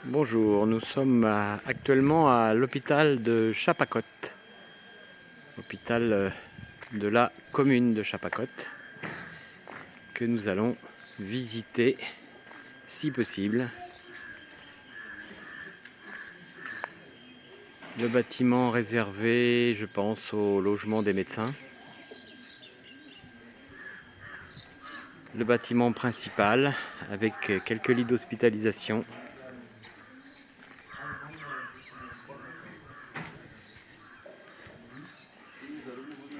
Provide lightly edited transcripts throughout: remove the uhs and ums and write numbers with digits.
Bonjour, nous sommes actuellement à l'hôpital de Chapacote, hôpital de la commune de Chapacote, que nous allons visiter si possible. Le bâtiment réservé, je pense, au logement des médecins. Le bâtiment principal avec quelques lits d'hospitalisation.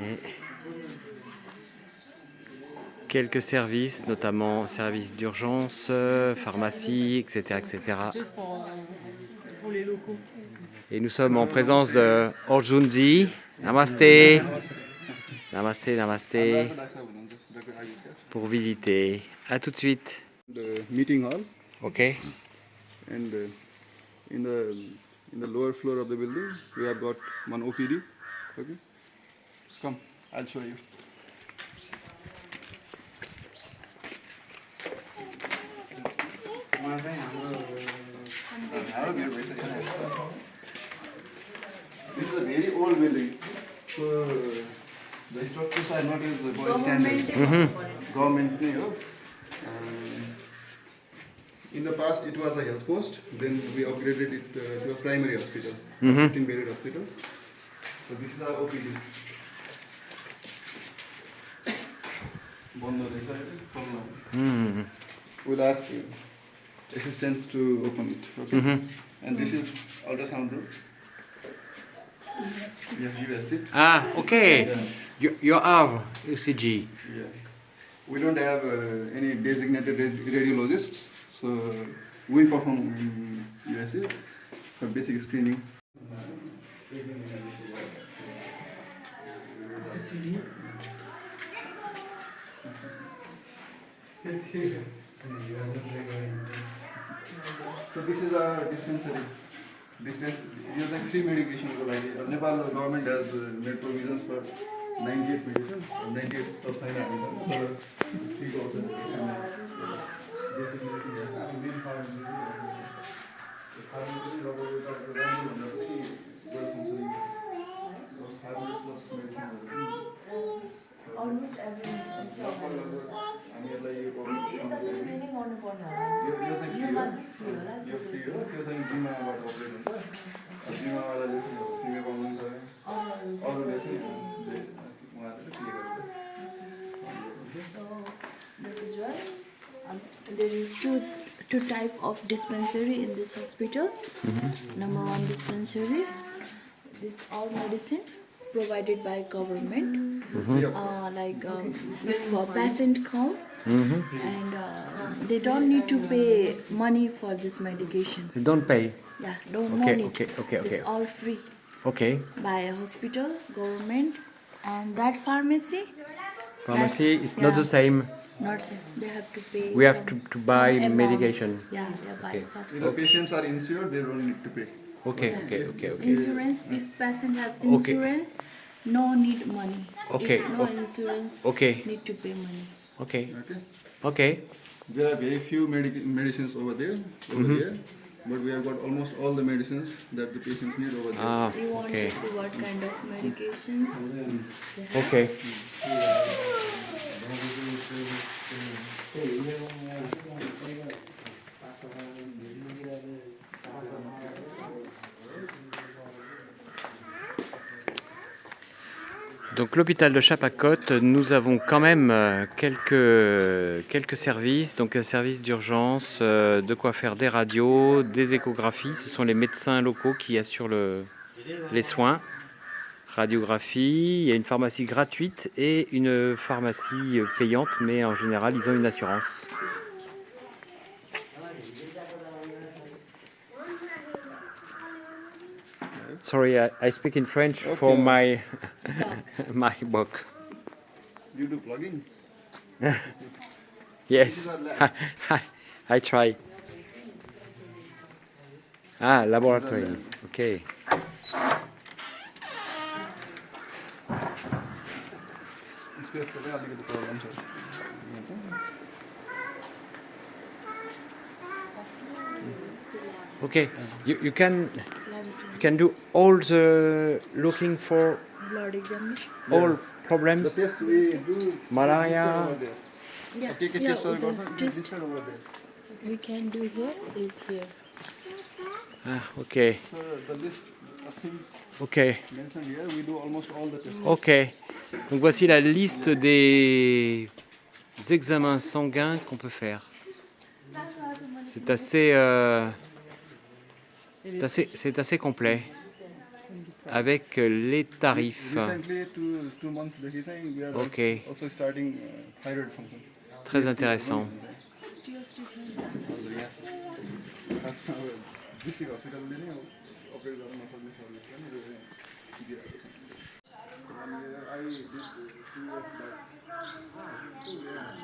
Et quelques services, notamment services d'urgence, pharmacie, etc., etc. Et nous sommes en présence de Orjunji. Namasté. Namasté, namasté. Pour visiter. À tout de suite. The meeting hall. Ok. And in the lower floor of the building, we have got one OPD. Okay. Come, I'll show you. This is a very old building, so the structures are not as by standards. Government, in the past, it was a health post. Then we upgraded it to a primary hospital, 15-bedded hospital. So this is our OPD. We'll ask assistants to open it. Okay. And this is ultrasound room. Yes, USC. Ah, ok. You have UCG. Yeah. We don't have any designated radiologists, so we perform USC for basic screening. So this is our dispensary. These are free medication. Nepal government has made provisions for 98 medicines, 98 plus 9 free doses. Almost every medicine shop has depending on the there is two type of dispensary in this hospital. Number one dispensary, this all medicine provided by government. If a patient come and they don't need to pay money for this medication. So don't pay. Yeah, no need. Okay. It's all free Okay. by a hospital, government, and that pharmacy. Pharmacy is not the same. Not same. They have to pay. We have to buy some amount. medication. Yeah, they buy some. If the patients are insured, they don't need to pay. Okay. Insurance. If patient have insurance, no need money. Okay. If no insurance, Okay. need to pay money. Okay. Okay. Okay. There are very few medicines over there, here, but we have got almost all the medicines that the patients need over there. Ah, You want okay. to see what kind of medications they have? Okay. Donc l'hôpital de Chapacote, nous avons quand même quelques services, donc un service d'urgence, de quoi faire des radios, des échographies. Ce sont les médecins locaux qui assurent les soins. Radiographie, il y a une pharmacie gratuite et une pharmacie payante, mais en général ils ont une assurance. Sorry, I speak in French for my book. You do plugging? Yes, I try. Ah, laboratory. Okay. Space अलिकति प्रब्लम छ Okay, you can laboratory. do all the looking for Blood examination. all The problems, test we do malaria. over there. Yeah, Okay, yeah. test The over test over there. we can do here is here. Ah, ok, So the list of things ok, mentioned here, we do almost all the tests. ok. Donc voici la liste des examens sanguins qu'on peut faire. C'est assez complet avec les tarifs. Recently, two months देखि चाहिँ we are Okay. also starting thyroid function. Très intéressant. Yes. District hospital ले नै operate गर्न नसक्ने सर्भिस पनि दिइरहेको छ। I did 2 years back. 2 years.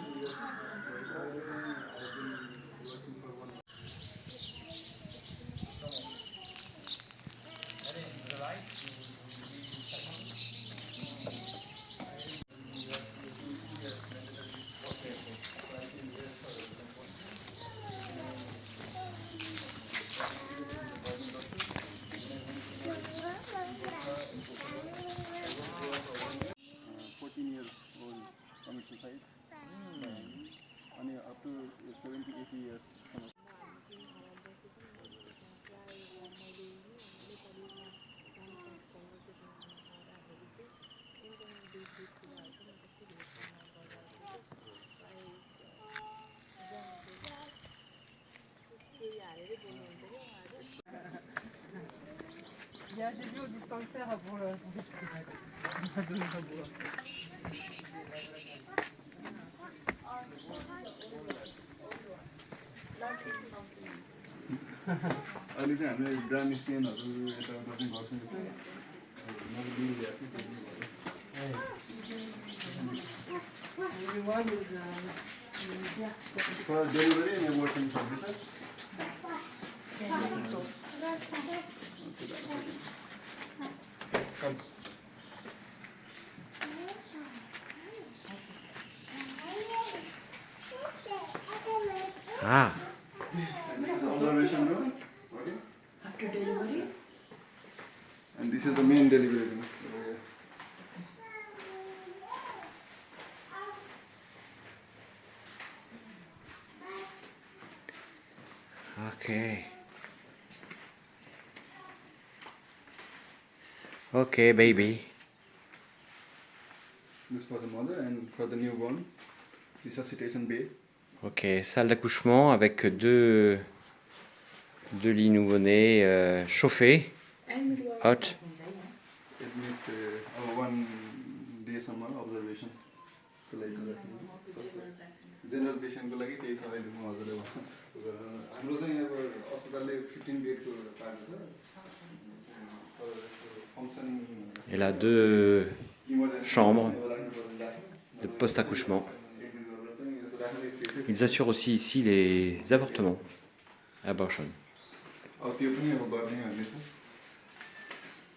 Commit suicide. And up to 70-80 years. J'ai vu au dispensaire pour le. अहिले चाहिँ हामीले ड्राम स्टेनहरू यता गर्ने गर्छौँ For delivery and abortion services. Come. Ah, This is observation room. Okay. After delivery, And this is the main delivery room. ok. Ok, baby. This for the mother and for the newborn. Resuscitation bay. Ok, salle d'accouchement avec deux lits nouveau-nés chauffés, hot. Admit 1 day summer observation. General patient को लागि त्यही छ अहिले म हजुरले हाम्रो चाहिँ अब अस्पतालले 15 बेडको पाएको छ functioning Elle a deux chambres de post-accouchement. Ils assurent aussi ici les avortements. Abortion. अब त्यो पनि अब गर्ने भन्ने छ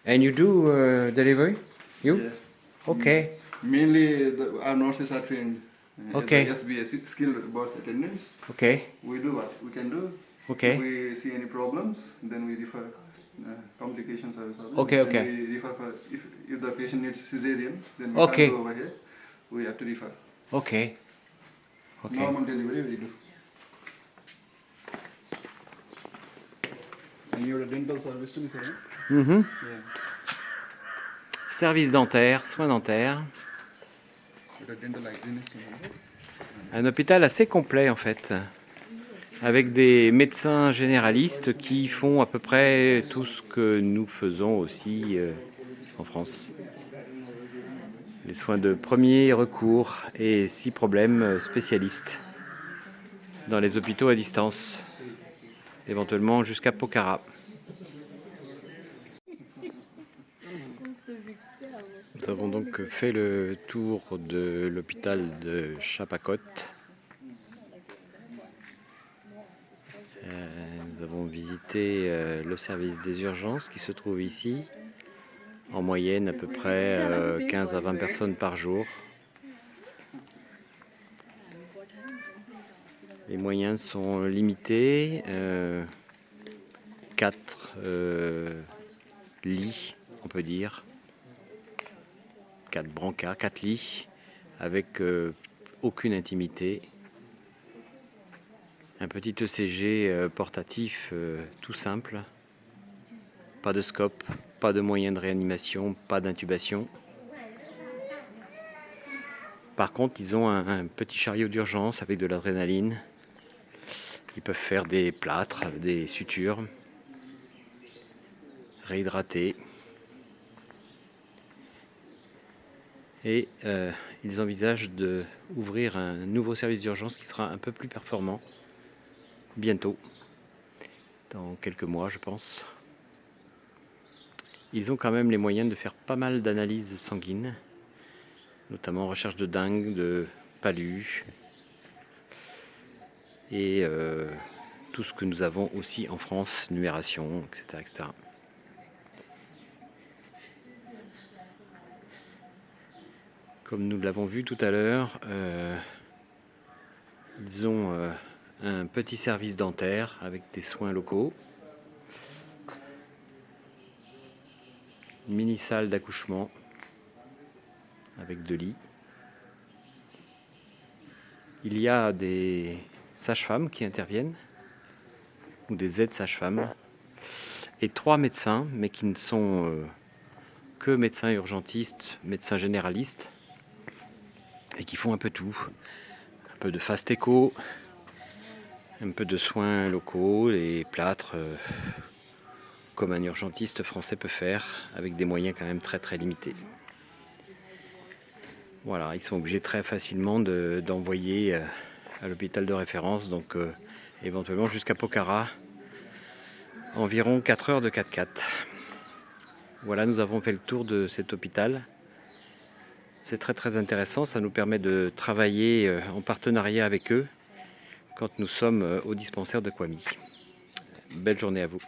And you do delivery? You? Yes. Okay. Mainly our nurses are trained Okay. as SBS skilled birth attendants. Okay. We do what we can do. Okay. If we see any problems, then we refer complications or something. Okay, Then okay. we refer for if the patient needs cesarean, then we Okay. can't go over here. We have to refer. Okay. Okay. Normal delivery we do. And you're a dental service too, sir? Mhm. Yeah. Service dentaire, soins dentaires. You're a dental hygienist. Un hôpital assez complet en fait, avec des médecins généralistes qui font à peu près tout ce que nous faisons aussi en France. Les soins de premier recours et si problème spécialistes dans les hôpitaux à distance, éventuellement jusqu'à Pokhara. Nous avons donc fait le tour de l'hôpital de Chapakot. Nous avons visité le service des urgences qui se trouve ici. En moyenne à peu près 15 à 20 personnes par jour. Les moyens sont limités. 4 lits, on peut dire. 4 brancards, 4 lits, avec aucune intimité. Un petit ECG portatif tout simple. Pas de scope, pas de moyen de réanimation, pas d'intubation. Par contre, ils ont un petit chariot d'urgence avec de l'adrénaline. Ils peuvent faire des plâtres, des sutures, réhydrater. Et ils envisagent d'ouvrir un nouveau service d'urgence qui sera un peu plus performant bientôt, dans quelques mois je pense. Ils ont quand même les moyens de faire pas mal d'analyses sanguines, notamment recherche de dengue, de palu et tout ce que nous avons aussi en France, numération, etc. etc. Comme nous l'avons vu tout à l'heure, ils ont un petit service dentaire avec des soins locaux, une mini salle d'accouchement avec 2 lits. Il y a des sages-femmes qui interviennent, ou des aides sages-femmes, et 3 médecins, mais qui ne sont que médecins urgentistes, médecins généralistes, et qui font un peu tout. Un peu de fast écho, un peu de soins locaux, les plâtres, comme un urgentiste français peut faire, avec des moyens quand même très très limités. Voilà, ils sont obligés très facilement d'envoyer à l'hôpital de référence, donc éventuellement jusqu'à Pokhara, environ 4 heures de 4x4. Voilà, nous avons fait le tour de cet hôpital. C'est très très intéressant, ça nous permet de travailler en partenariat avec eux quand nous sommes au dispensaire de Kwami. Belle journée à vous.